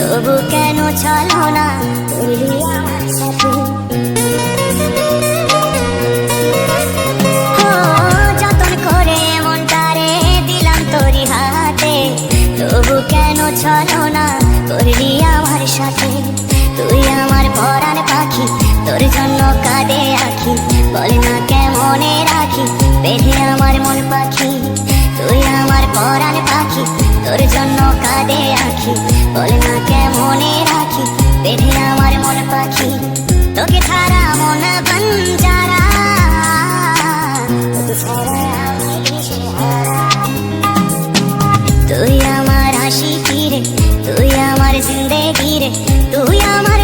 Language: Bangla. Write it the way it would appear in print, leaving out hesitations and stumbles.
তবু কেন চলো না করলি আমার সাথে। যতন করে মনটারে দিলাম তোরি হাতে, তবু কেন চলো না করলি আমার সাথে। তুই আমার পরাণ পাখি, তোর জন্য কাঁদে আঁখি, বল না কেমনে রাখি বেঁধে আমার মন পাখি। তুই আমার পরাণ পাখি, তোর জন্য কাঁদে আঁখি, বল না কেমনে রাখি বেঁধে আমার মন পাখি। তোকে ছাড়া মন বঞ্জারা, তোকে ছাড়া আমি দিশেহারা। তুই আমার হাসি ফিরে, তুই আমার জিন্দেগি রে, তুই আমার